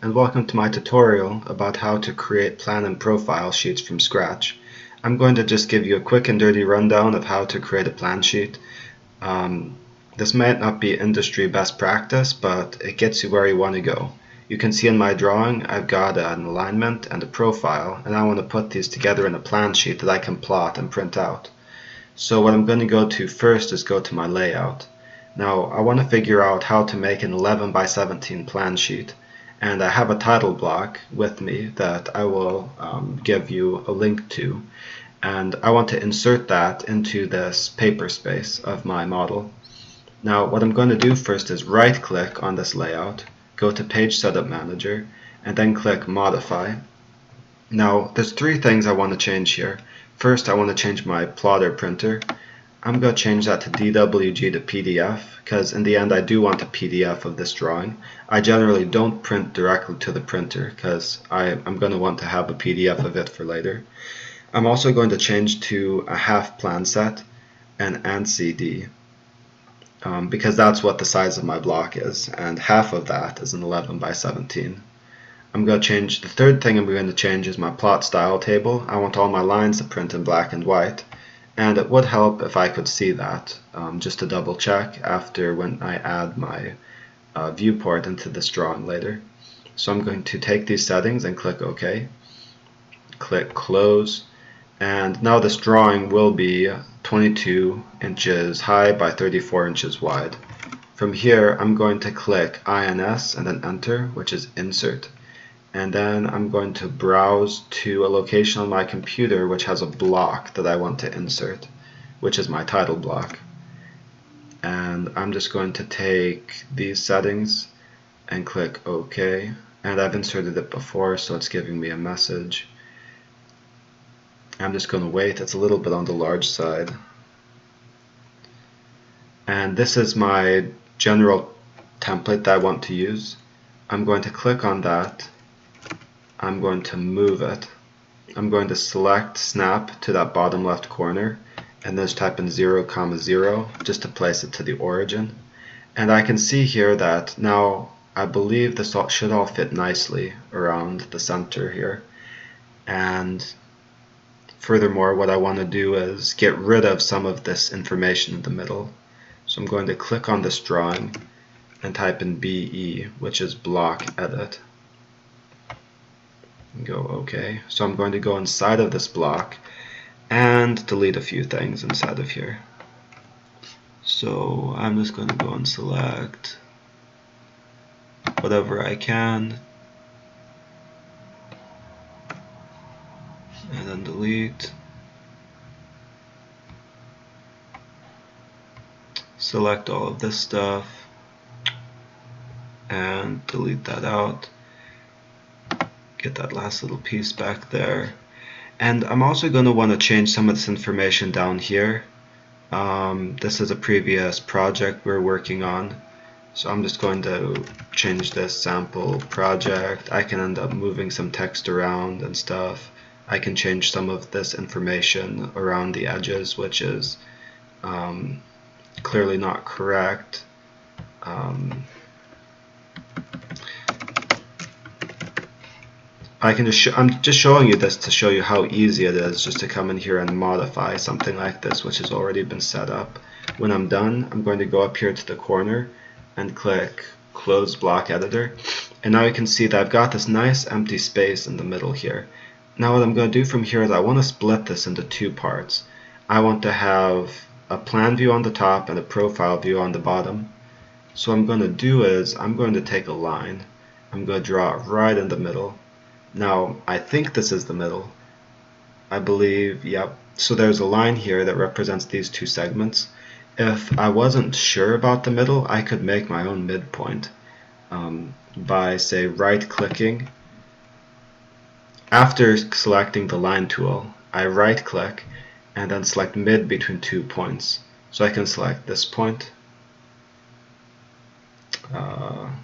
and welcome to my tutorial about how to create plan and profile sheets from scratch. I'm going to just give you a quick and dirty rundown of how to create a plan sheet. This might not be industry best practice, but it gets you where you want to go. You can see in my drawing I've got an alignment and a profile, and I want to put these together in a plan sheet that I can plot and print out. So what I'm going to go to first is go to my layout. Now I want to figure out how to make an 11 by 17 plan sheet, and I have a title block with me that I will give you a link to, and I want to insert that into this paper space of my model. Now what I'm going to do first is right click on this layout, go to Page Setup Manager, and then click Modify. Now there's three things I want to change here. First, I want to change my plotter printer. I'm going to change that to DWG to PDF, because in the end I do want a PDF of this drawing. I generally don't print directly to the printer because I'm going to want to have a PDF of it for later. I'm also going to change to a half plan set and ANSI because that's what the size of my block is, and half of that is an 11 by 17. I'm going to change, the third thing I'm going to change is my plot style table. I want all my lines to print in black and white, and it would help if I could see that just to double check after when I add my viewport into this drawing later. So I'm going to take these settings and click OK, click Close, and now this drawing will be 22 inches high by 34 inches wide. From here I'm going to click INS and then Enter, which is Insert. And then I'm going to browse to a location on my computer which has a block that I want to insert, which is my title block. And I'm just going to take these settings and click OK. And I've inserted it before, so it's giving me a message. I'm just going to wait. It's a little bit on the large side. And this is my general template that I want to use. I'm going to click on that. I'm going to move it. I'm going to select snap to that bottom left corner and then just type in 0, 0 just to place it to the origin. And I can see here that now I believe this should all fit nicely around the center here. And furthermore, what I want to do is get rid of some of this information in the middle. So I'm going to click on this drawing and type in BE, which is block edit. Go OK. So I'm going to go inside of this block and delete a few things inside of here. So I'm just going to go and select whatever I can and then delete. Select all of this stuff and delete that out. Get that last little piece back there. And I'm also going to want to change some of this information down here. This is a previous project we're working on, so I'm just going to change this sample project. I can end up moving some text around and stuff. I can change some of this information around the edges, which is clearly not correct. I'm just showing you this to show you how easy it is just to come in here and modify something like this, which has already been set up. When I'm done, I'm going to go up here to the corner and click Close Block Editor. And now you can see that I've got this nice empty space in the middle here. Now what I'm going to do from here is I want to split this into two parts. I want to have a plan view on the top and a profile view on the bottom. So what I'm going to do is I'm going to take a line. I'm going to draw it right in the middle. Now, I think this is the middle. I believe, yep. So there's a line here that represents these two segments. If I wasn't sure about the middle, I could make my own midpoint by, say, right-clicking. After selecting the line tool, I right-click and then select mid between 2 points. So I can select this point,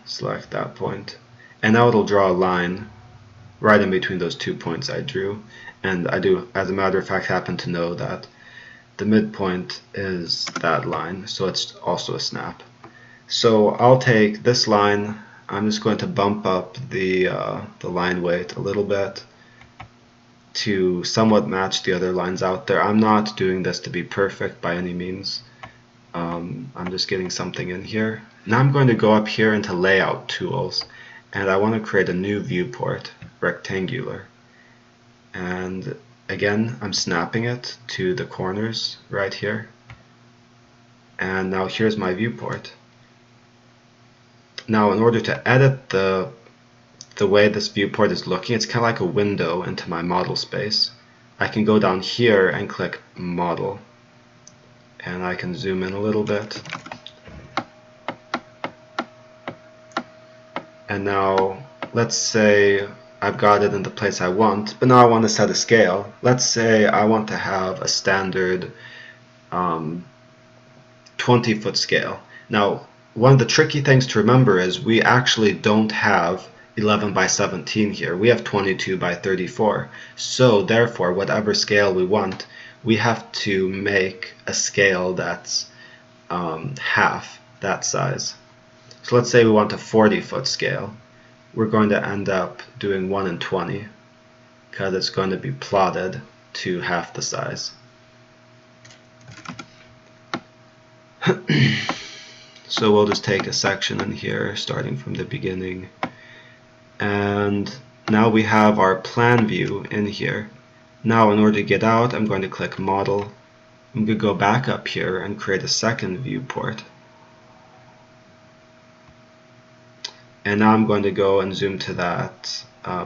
select that point, and now it'll draw a line right in between those 2 points I drew. And I do, as a matter of fact, happen to know that the midpoint is that line, so it's also a snap. So I'll take this line, I'm just going to bump up the line weight a little bit to somewhat match the other lines out there. I'm not doing this to be perfect by any means. I'm just getting something in here. Now I'm going to go up here into Layout Tools, and I want to create a new viewport, rectangular. And again, I'm snapping it to the corners right here. And now here's my viewport. Now in order to edit the way this viewport is looking, it's kind of like a window into my model space. I can go down here and click Model, and I can zoom in a little bit. And now let's say I've got it in the place I want, but now I want to set a scale. Let's say I want to have a standard 20-foot scale. Now, one of the tricky things to remember is we actually don't have 11 by 17 here. We have 22 by 34. So therefore, whatever scale we want, we have to make a scale that's half that size. So let's say we want a 40-foot scale. We're going to end up doing 1 in 20 because it's going to be plotted to half the size. So we'll just take a section in here starting from the beginning, and now we have our plan view in here. Now in order to get out, I'm going to click Model. I'm going to go back up here and create a second viewport. And now I'm going to go and zoom to that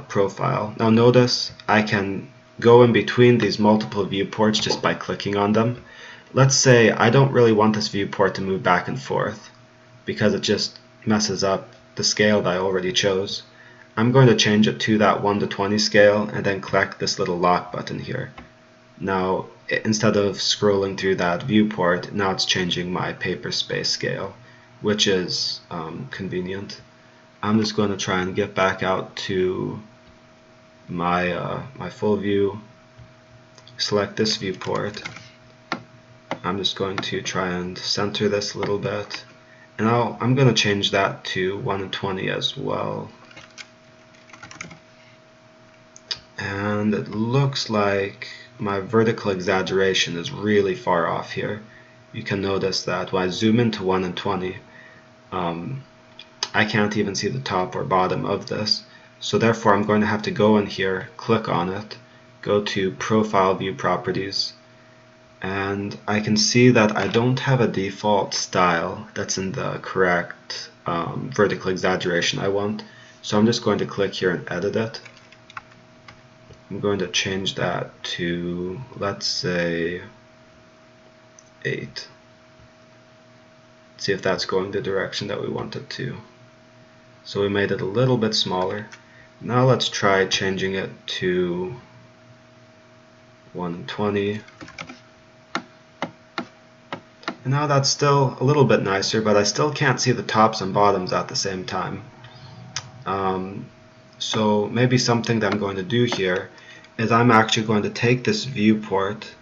profile. Now notice I can go in between these multiple viewports just by clicking on them. Let's say I don't really want this viewport to move back and forth because it just messes up the scale that I already chose. I'm going to change it to that 1 to 20 scale and then click this little lock button here. Now instead of scrolling through that viewport, now it's changing my paper space scale, which is convenient. I'm just going to try and get back out to my my full view, select this viewport. I'm just going to try and center this a little bit, and I'm going to change that to 1 in 20 as well. And it looks like my vertical exaggeration is really far off here. You can notice that when I zoom into 1 in 20, I can't even see the top or bottom of this. So therefore I'm going to have to go in here, click on it, go to Profile View Properties, and I can see that I don't have a default style that's in the correct vertical exaggeration I want. So I'm just going to click here and edit it. I'm going to change that to, let's say, 8. See if that's going the direction that we want it to. So we made it a little bit smaller. Now let's try changing it to 1 in 20. And now that's still a little bit nicer, but I still can't see the tops and bottoms at the same time. So maybe something that I'm going to do here is I'm actually going to take this viewport.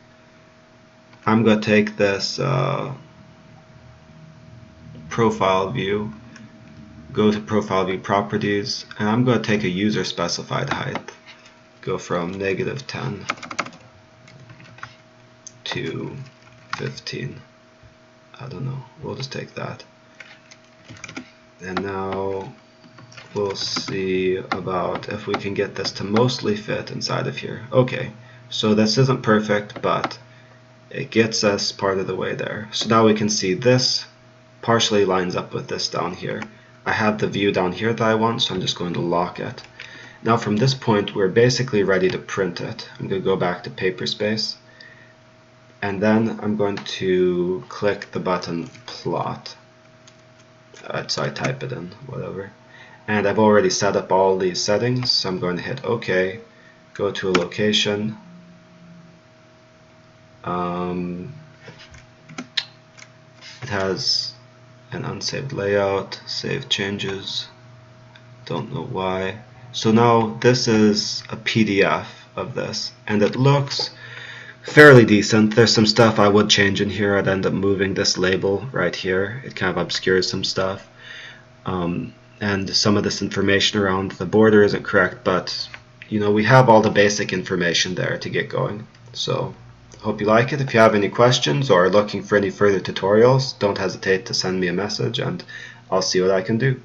I'm going to take this profile view, go to Profile View Properties, and I'm going to take a user specified height. Go from -10 to 15. I don't know, we'll just take that. And now we'll see about if we can get this to mostly fit inside of here. Okay, so this isn't perfect, but it gets us part of the way there. So now we can see this partially lines up with this down here. I have the view down here that I want, so I'm just going to lock it. Now from this point we're basically ready to print it. I'm going to go back to Paper Space, and then I'm going to click the button Plot. So I type it in, whatever. And I've already set up all these settings, so I'm going to hit OK, go to a location. It has an unsaved layout, save changes, don't know why. So now this is a PDF of this, and it looks fairly decent. There's some stuff I would change in here. I'd end up moving this label right here. It kind of obscures some stuff. and some of this information around the border isn't correct, but we have all the basic information there to get going. So hope you like it. If you have any questions or are looking for any further tutorials, don't hesitate to send me a message and I'll see what I can do.